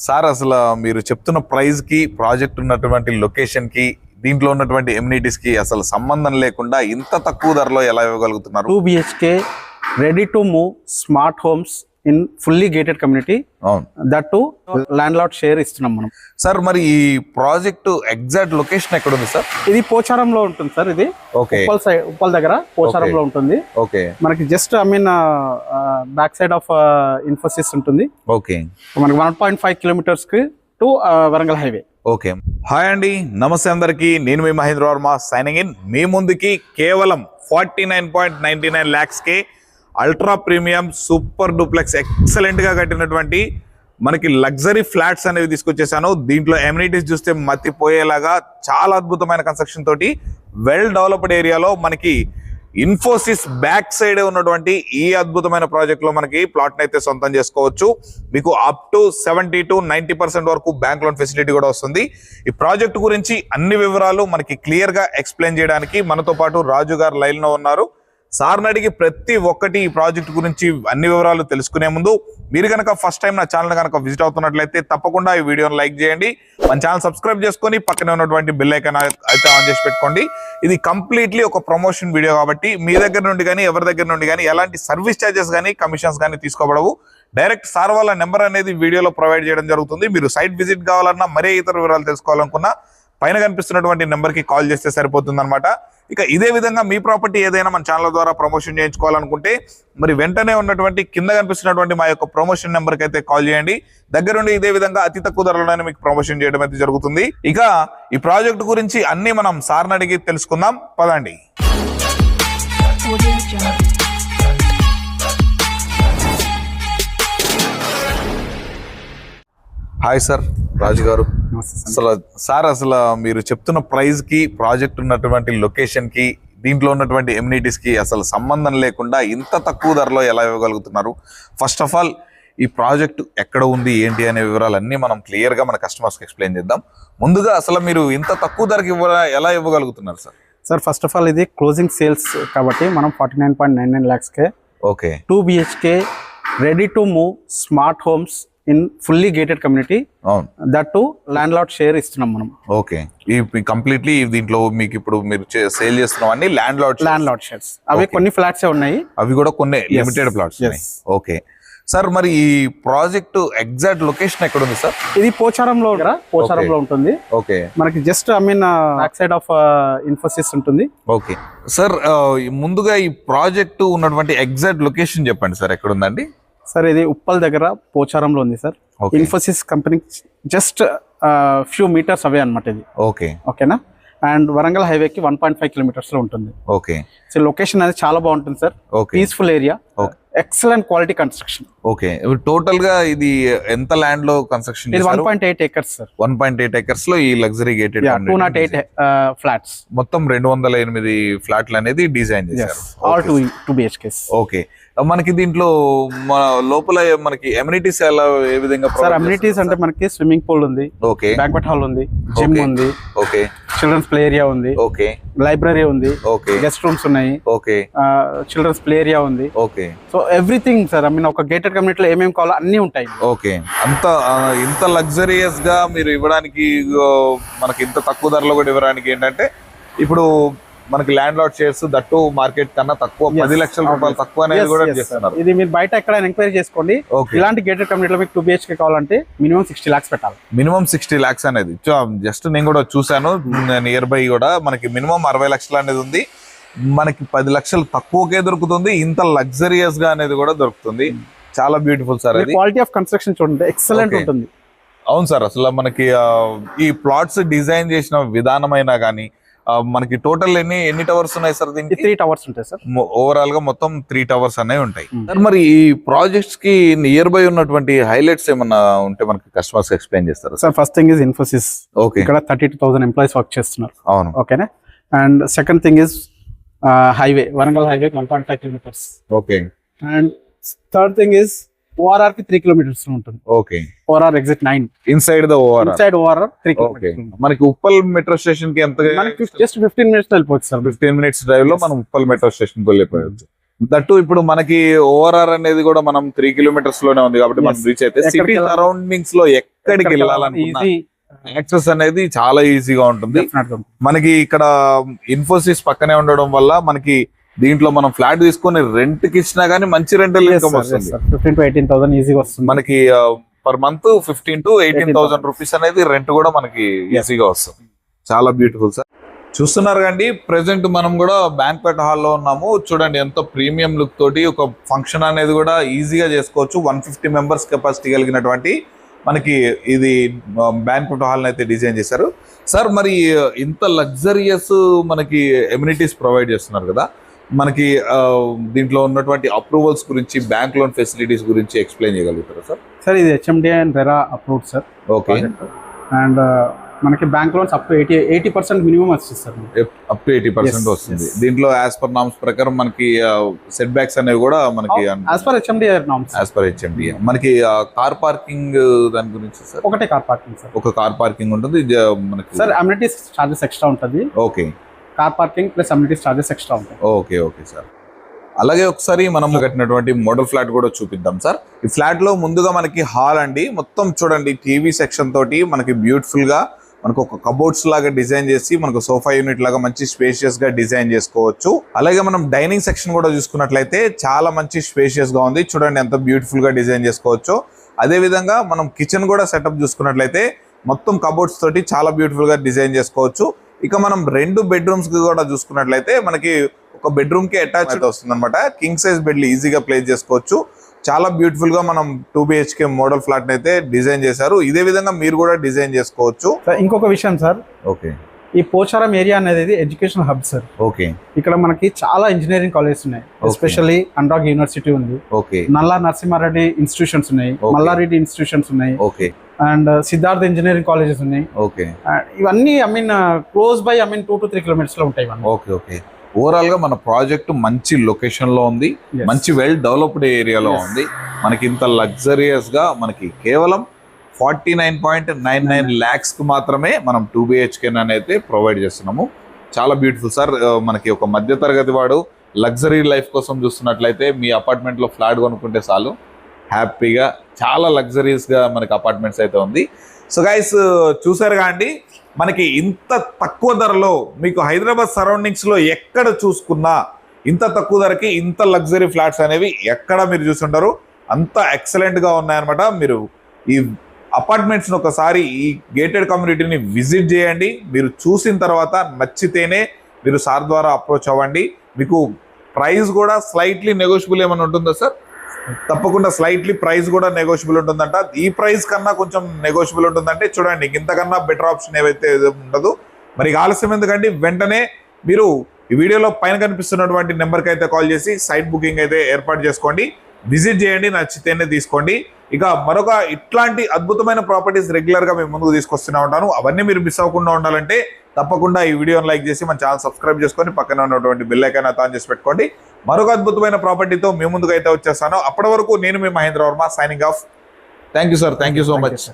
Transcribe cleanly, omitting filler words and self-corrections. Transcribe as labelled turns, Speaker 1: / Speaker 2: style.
Speaker 1: Sir అసలు మీరు చెప్తున్న ప్రైస్ కి ప్రాజెక్ట్ ఉన్నటువంటి లొకేషన్ కి దీంట్లో ఉన్నటువంటి ఎమ్యూనిటీస్ కి అసలు సంబంధం లేకుండా ఇంత తక్కువ ధరలో ఎలా ఇవ్వగలుగుతున్నారు?
Speaker 2: 2 BHK ready to move smart homes in fully gated community. That too landlord share ఇస్తున్నాం మనం.
Speaker 1: సార్ మరి ఈ ప్రాజెక్ట్ ఎగ్జాక్ట్ లొకేషన్ ఎక్కడ ఉంది సార్?
Speaker 2: ఇది పోచారంలో ఉంటుంది సార్. ఇది ఉప్పల్ దగ్గర పోచారంలో ఉంటుంది.
Speaker 1: ఓకే,
Speaker 2: మనకి just back side of Infosys ఉంటుంది.
Speaker 1: ఓకే,
Speaker 2: మనకి 1.5 కిలోమీటర్స్ కి to Warangal highway.
Speaker 1: Okay, hi అండి, నమస్తే అందరికి. నేను మీ మహేంద్ర వర్మ సైనింగ్ ఇన్. మీ ముందుకి కేవలం 49.99 lakhs కే ultra premium super duplex excellent గా కట్టినటువంటి మనకి లగ్జరీ ఫ్లాట్స్ అనేవి తీసుకొచ్చేసాను. దీంట్లో ఎమ్యూనిటీస్ చూస్తే మతిపోయేలాగా చాలా అద్భుతమైన కన్స్ట్రక్షన్ తోటి వెల్ డెవలప్డ్ ఏరియాలో మనకి ఇన్ఫోసిస్ బ్యాక్ సైడ్ ఉన్నటువంటి ఈ అద్భుతమైన ప్రాజెక్ట్ లో మనకి ప్లాట్ అయితే సొంతం చేసుకోవచ్చు. మీకు అప్ టు 70 to 90% వరకు బ్యాంక్ లోన్ ఫెసిలిటీ కూడా వస్తుంది. ఈ ప్రాజెక్ట్ గురించి అన్ని వివరాలు మనకి క్లియర్ గా ఎక్స్ప్లెయిన్ చేయడానికి మనతో పాటు రాజు గారు లైన్ లో ఉన్నారు. సార్ని అడిగి ప్రతి ఒక్కటి ఈ ప్రాజెక్ట్ గురించి అన్ని వివరాలు తెలుసుకునే ముందు మీరు కనుక ఫస్ట్ టైం నా ఛానల్ కనుక విజిట్ అవుతున్నట్లయితే తప్పకుండా ఈ వీడియోని లైక్ చేయండి, మన ఛానల్ సబ్స్క్రైబ్ చేసుకొని పక్కనే ఉన్నటువంటి బెల్ ఐకాన్ అయితే ఆన్ చేసి పెట్టుకోండి. ఇది కంప్లీట్లీ ఒక ప్రమోషన్ వీడియో కాబట్టి మీ దగ్గర నుండి కానీ ఎవరి దగ్గర నుండి కానీ ఎలాంటి సర్వీస్ ఛార్జెస్ కానీ కమిషన్స్ కానీ తీసుకోబడవు. డైరెక్ట్ సార్ వాళ్ళ నెంబర్ అనేది వీడియోలో ప్రొవైడ్ చేయడం జరుగుతుంది. మీరు సైట్ విజిట్ కావాలన్నా మరే ఇతర వివరాలు తెలుసుకోవాలనుకున్నా పైన కనిపిస్తున్నటువంటి నెంబర్కి కాల్ చేస్తే సరిపోతుంది అనమాట. ఇక ఇదే విధంగా మీ ప్రాపర్టీ ఏదైనా మన ఛానల్ ద్వారా ప్రమోషన్ చేయించుకోవాలనుకుంటే మరి వెంటనే ఉన్నటువంటి కింద కనిపిస్తున్నటువంటి మా యొక్క ప్రమోషన్ నెంబర్కి అయితే కాల్ చేయండి. దగ్గరుండి ఇదే విధంగా అతి తక్కువ ధరలోనే మీకు ప్రమోషన్ చేయడం అయితే జరుగుతుంది. ఇక ఈ ప్రాజెక్ట్ గురించి అన్ని మనం సార్ని అడిగి తెలుసుకుందాం, పదండి. హాయ్ సార్, రాజు గారు. అసలు మీరు చెప్తున్న ప్రైస్ కి ప్రాజెక్ట్ ఉన్నటువంటి లొకేషన్ కి దీంట్లో ఉన్నటువంటి ఎమ్యూనిటీస్ కి అసలు సంబంధం లేకుండా ఇంత తక్కువ ధరలో ఎలా ఇవ్వగలుగుతున్నారు? ఫస్ట్ ఆఫ్ ఆల్ ఈ ప్రాజెక్ట్ ఎక్కడ ఉంది ఏంటి అనే వివరాలన్నీ మనం క్లియర్ గా మన కస్టమర్స్ కి ఎక్స్ప్లెయిన్ చేద్దాం. ముందుగా అసలు మీరు ఇంత తక్కువ ధరకి ఎలా ఇవ్వగలుగుతున్నారు sir?
Speaker 2: Sir first of all ఇది క్లోజింగ్ సేల్స్ కాబట్టి మనం 49.99 lakhs కే
Speaker 1: okay
Speaker 2: 2 BHK ready to move smart homes in fully gated community. That to land share ఇస్తున్నాం మనం.
Speaker 1: ఓకే, ఈ కంప్లీట్లీ దీంట్లో మీకు ఇప్పుడు మీరు సేల్ చేస్తున్నాం అన్ని ల్యాండ్ లార్డ్
Speaker 2: షేర్స్. అవి కొన్ని ఫ్లాట్స్ ఉన్నాయి,
Speaker 1: అవి కూడా కొన్ని లిమిటెడ్ ప్లాట్స్. ఓకే సార్, మరి ఈ ప్రాజెక్ట్ ఎగ్జాక్ట్ లొకేషన్ ఎక్కడ ఉంది సార్?
Speaker 2: ఇది పోచారంలో ఉంటుంది.
Speaker 1: ఓకే,
Speaker 2: మనకి just back side of Infosys ఉంటుంది.
Speaker 1: ఓకే సార్, ముందుగా ఈ ప్రాజెక్ట్ ఉన్నటువంటి ఎగ్జాక్ట్ లొకేషన్ చెప్పండి సార్, ఎక్కడ ఉందండి?
Speaker 2: సార్ ఇది ఉప్పల్ దగ్గర పోచారంలో ఉంది sir. Infosys company just few metres away అనమాట ఇది. ఓకేనా? అండ్ వరంగల్ హైవేకి 1.5 kilometers లో ఉంటుంది.
Speaker 1: ఓకే,
Speaker 2: సో లొకేషన్ అనేది చాలా బాగుంటుంది sir. Peaceful area, excellent quality construction.
Speaker 1: Okay, total గా ఇది ఎంత ల్యాండ్ లో కన్స్ట్రక్షన్?
Speaker 2: ఇది 1.8 acres సార్.
Speaker 1: 1.8 acres లో ఈ లగ్జరీ గేటెడ్
Speaker 2: 208 ఫ్లాట్స్,
Speaker 1: మొత్తం 208 ఫ్లాట్లు అనేది డిజైన్ చేశారు.
Speaker 2: All 2 BHKs.
Speaker 1: ఓకే, మనకి దీంట్లో మన లోపల మనకి ఎమ్యూనిటీస్ ఎలా ఏ విధంగా?
Speaker 2: సార్ అమ్యూనిటీస్ అంటే మనకి స్విమ్మింగ్ పూల్ ఉంది,
Speaker 1: ఓకే,
Speaker 2: బ్యాంక్వెట్ హాల్ ఉంది, జిమ్ ఉంది,
Speaker 1: ఓకే,
Speaker 2: చిల్డ్రన్స్ ప్లే ఏరియా ఉంది,
Speaker 1: ఓకే,
Speaker 2: లైబ్రరీ ఉంది,
Speaker 1: ఓకే,
Speaker 2: గెస్ట్ రూమ్స్ ఉన్నాయి,
Speaker 1: ఓకే,
Speaker 2: చిల్డ్రన్స్ ప్లే ఏరియా ఉంది.
Speaker 1: Okay,
Speaker 2: so everything sir, I mean ఒక గేటెడ్ కమ్యూనిటీలో ఏమేమి కావాలో అన్ని ఉంటాయి.
Speaker 1: ఓకే, ఇంత లగ్జరియస్ గా మీరు ఇవ్వడానికి, మనకి ఇంత తక్కువ ధరలో కూడా ఇవ్వడానికి ఏంటంటే ఇప్పుడు మనకి land lord shares that market కన్నా తక్కువ 10 లక్షల రూపాయలు తక్కువ అనేది కూడా చేస్తున్నారు.
Speaker 2: ఇది మీరు బయట ఎక్కడైనా ఎంక్వైరీ చేసుకోండి. ఇలాంటి గేటెడ్ కమ్యూనిటీలో మీకు 2 BHK కావాలంటే మినిమం 60 lakhs పెట్టాలి.
Speaker 1: మినిమం 60 lakhs అనేది జస్ట్ నేను కూడా చూసాను, నియర్ బై కూడా మనకి మినిమం 60 లక్షలు అనేది ఉంది. మనకి 10 లక్షలు తక్కువకే దొరుకుతుంది, ఇంత లగ్జరియస్ గా అనేది కూడా దొరుకుతుంది. చాలా బ్యూటిఫుల్ సార్. అది
Speaker 2: క్వాలిటీ ఆఫ్ కన్స్ట్రక్షన్ చూడండి, ఎక్సలెంట్ ఉంటుంది.
Speaker 1: అవును సార్, అసలు మనకి ఈ ప్లాట్స్ డిజైన్ చేసిన విధానమైనా కానీ మనకి టోటల్ ఎన్ని టవర్స్ ఉన్నాయి సార్? దీనికి
Speaker 2: 3 towers ఉంటాయి సార్.
Speaker 1: ఓవరాల్ గా మొత్తం 3 towers అనేవి ఉంటాయి. మరి ఈ ప్రాజెక్ట్స్ కి నియర్ బై ఉన్నటువంటి హైలైట్స్ ఏమన్నా ఉంటే మనకి కస్టమర్స్ ఎక్స్ప్లెయిన్ చేస్తారు
Speaker 2: sir? First thing is Infosys.
Speaker 1: Okay,
Speaker 2: ఇక్కడ 32,000 ఎంప్లాయీస్ వర్క్ చేస్తున్నారు.
Speaker 1: అవును,
Speaker 2: ఓకేనా? And second thing is highway, Warangal highway 1.5 kilometers.
Speaker 1: Okay,
Speaker 2: and third thing is ORR కి 3 kilometers ఉంటుంది.
Speaker 1: Okay,
Speaker 2: ORR exit 9
Speaker 1: inside the ORR 3 kilometers. మనకి ఉప్పల్ మెట్రో స్టేషన్ కి ఎంత?
Speaker 2: జస్ట్ 15 minutes వెళ్ళిపోవచ్చు సార్.
Speaker 1: 15 minutes డ్రైవ్ లో మనం ఉప్పల్ మెట్రో స్టేషన్ కి వెళ్ళిపోవచ్చు. దట్టు ఇప్పుడు మనకి ORR అనేది కూడా మనం 3 kilometers లోనే ఉంది కాబట్టి మనం రీచ్ అయితే సిటీ సరౌండింగ్స్ లో ఎక్కడికి వెళ్ళాలనుకున్నా
Speaker 2: ఈజీ
Speaker 1: యాక్సెస్ అనేది చాలా ఈజీగా ఉంటుంది. మనకి ఇక్కడ ఇన్ఫోసిస్ పక్కనే ఉండడం వల్ల మనకి దీంట్లో మనం ఫ్లాట్ తీసుకొని రెంట్ కి ఇచ్చినా గానీ మంచి రెంటల్ ఇన్కమ్ వస్తుంది.
Speaker 2: 15 to 18,000 ఈజీగా వస్తుంది
Speaker 1: మనకి పర్ మంత్ 15,000 to 18,000 రూపీస్ అనేది రెంట్ కూడా మనకి ఈజీగా వస్తుంది. చాలా బ్యూటిఫుల్ సార్. చూస్తున్నారు కండి, ప్రెసెంట్ మనం కూడా బ్యాంక్వెట్ హాల్లో ఉన్నాము. చూడండి ఎంతో ప్రీమియం లుక్ తోటి ఒక ఫంక్షన్ అనేది కూడా ఈజీగా చేసుకోవచ్చు. 150 మెంబర్స్ కెపాసిటీ కలిగినటువంటి మనకి ఇది బ్యాంక్వెట్ హాల్ అయితే డిజైన్ చేశారు. సార్ మరి ఇంత లగ్జరియస్ మనకి ఎమ్యూనిటీస్ ప్రొవైడ్ చేస్తున్నారు కదా, మనకి దీంట్లో ఉన్నటువంటి అప్రూవల్స్ గురించి, బ్యాంక్ లోన్ ఫెసిలిటీస్ గురించి ఎక్స్ప్లెయిన్ చేయగలుగుతారా సార్?
Speaker 2: సార్ ఇది HMDA and RERA approved sir.
Speaker 1: Okay.
Speaker 2: And మనకి bank loans up to 80% minimum వస్తుంది సార్.
Speaker 1: అప్ టు 80% వస్తుంది. దీంట్లో యాజ్ పర్ నామ్స్ ప్రకారం మనకి సెట్ బ్యాక్స్ అనేవి కూడా మనకి
Speaker 2: as per HMDA norms.
Speaker 1: As per HMDA మనకి కార్ పార్కింగ్ దాని గురించి సార్?
Speaker 2: ఒకటే కార్ పార్కింగ్ సార్.
Speaker 1: ఒక కార్ పార్కింగ్ ఉంటుంది మనకి.
Speaker 2: సార్ అమ్యూనిటీస్ చార్జెస్ ఎక్స్ట్రా ఉంటుంది.
Speaker 1: Okay.
Speaker 2: Car parking plus amenities charges extra ఉంటాయి.
Speaker 1: Okay okay sir. అలాగే ఒకసారి మనం కట్టినటువంటి మోడల్ ఫ్లాట్ కూడా చూపిద్దాం సార్. ఈ ఫ్లాట్ లో ముందుగా మనకి హాల్ అండి, మొత్తం చూడండి టీవీ సెక్షన్ తోటి మనకి బ్యూటిఫుల్ గా మనకు ఒక కబోర్డ్స్ లాగా డిజైన్ చేసి మనకు సోఫా యూనిట్ లాగా మంచి స్పేషియస్ గా డిజైన్ చేసుకోవచ్చు. అలాగే మనం డైనింగ్ సెక్షన్ కూడా చూసుకున్నట్లయితే చాలా మంచి స్పేషియస్ గా ఉంది. చూడండి ఎంత బ్యూటిఫుల్ గా డిజైన్ చేసుకోవచ్చు. అదే విధంగా మనం కిచెన్ కూడా సెటప్ చూసుకున్నట్లయితే మొత్తం కబోర్డ్స్ తోటి చాలా బ్యూటిఫుల్ గా డిజైన్ చేసుకోవచ్చు. ఇక మనం 2 బెడ్రూమ్స్ కి కూడా చూసుకున్నట్లయితే మనకి ఒక బెడ్రూమ్ కి అటాచ్ వస్తుంది అనమాట. కింగ్ సైజ్ బెడ్లు ఈజీగా ప్లేస్ చేసుకోవచ్చు. చాలా బ్యూటిఫుల్ గా మనం 2 BHK మోడల్ ఫ్లాట్ అయితే డిజైన్ చేశారు. ఇదే విధంగా మీరు కూడా డిజైన్ చేసుకోవచ్చు.
Speaker 2: ఇంకొక విషయం సార్,
Speaker 1: ఓకే,
Speaker 2: ఈ పోచారం ఏరియా అనేది ఎడ్యుకేషన్ హబ్ సార్.
Speaker 1: ఓకే.
Speaker 2: ఇక్కడ మనకి చాలా ఇంజనీరింగ్ కాలేజెస్ ఉన్నాయి. ఎస్పెషల్లీ అనురాగ్ యూనివర్సిటీ ఉంది.
Speaker 1: ఓకే.
Speaker 2: నల్లా నరసింహారెడ్డి ఇన్స్టిట్యూషన్స్ ఉన్నాయి. మల్లారెడ్డి ఇన్స్టిట్యూషన్స్ ఉన్నాయి.
Speaker 1: Okay.
Speaker 2: And Siddhartha engineering colleges ఉన్నాయి.
Speaker 1: ఓకే.
Speaker 2: ఇవన్నీ క్లోజ్ బై 2 to 3 కిలోమీటర్స్ లో ఉంటాయి.
Speaker 1: Okay okay. ఓవరాల్ గా మన ప్రాజెక్ట్ మంచి లొకేషన్ లో ఉంది, మంచి వెల్ డెవలప్డ్ ఏరియాలో ఉంది. మనకి ఇంత లగ్జరియస్ గా మనకి కేవలం 49.99 lakhs కు మాత్రమే మనం 2 BHK అయితే ప్రొవైడ్ చేస్తున్నాము. చాలా బ్యూటిఫుల్ సార్. మనకి ఒక మధ్య తరగతి వాడు లగ్జరీ లైఫ్ కోసం చూస్తున్నట్లయితే మీ అపార్ట్మెంట్ లో ఫ్లాట్ కొనుక్కుంటే చాలు, హ్యాపీగా చాలా లగ్జరీస్ గా మనకి అపార్ట్మెంట్స్ అయితే ఉంది. సో గైస్ చూసారుగా అండి, మనకి ఇంత తక్కువ ధరలో మీకు హైదరాబాద్ సరౌండింగ్స్ లో ఎక్కడ చూసుకున్నా ఇంత తక్కువ ధరకి ఇంత లగ్జరీ ఫ్లాట్స్ అనేవి ఎక్కడ మీరు చూస్తుంటారు. అంత ఎక్సలెంట్ గా ఉన్నాయన్నమాట. మీరు ఈ అపార్ట్మెంట్స్ ఒకసారి ఈ గేటెడ్ కమ్యూనిటీని విజిట్ చేయండి. మీరు చూసిన తర్వాత నచ్చితేనే మీరు సార్ ద్వారా అప్రోచ్ అవ్వండి. మీకు ప్రైస్ కూడా స్లైట్లీ నెగోషియబుల్ ఏమైనా ఉంటుందా సార్? తప్పకుండా స్లైట్లీ ప్రైస్ కూడా నెగోషియబుల్ ఉంటుందంట. ఈ ప్రైస్ కన్నా కొంచెం నెగోషియబుల్ ఉంటుందంటే చూడండి, ఇంతకన్నా బెటర్ ఆప్షన్ ఏవైతే ఉండదు. మరి ఆలస్యం ఎందుకండి, వెంటనే మీరు ఈ వీడియోలో పైన కనిపిస్తున్నటువంటి నెంబర్కి అయితే కాల్ చేసి సైట్ బుకింగ్ అయితే ఏర్పాటు చేసుకోండి. విజిట్ చేయండి, నచ్చితేనే తీసుకోండి. ఇక మరొక ఇట్లాంటి అద్భుతమైన ప్రాపర్టీస్ రెగ్యులర్ గా మేము ముందుకు తీసుకొస్తూనే ఉంటాను. అవన్నీ మీరు మిస్ అవ్వకుండా ఉండాలంటే తప్పకుండా ఈ వీడియోని లైక్ చేసి మన ఛానల్ సబ్స్క్రైబ్ చేసుకొని పక్కన ఉన్నటువంటి బెల్ ఐకాన్ ఆన్ చేసి పెట్టుకోండి. మరొక అద్భుతమైన ప్రాపర్టీతో మీ ముందుకు అయితే వచ్చేస్తాను. అప్పటి వరకు నేను మీ Mahendra Varma signing off. Thank you sir. Thank you so much.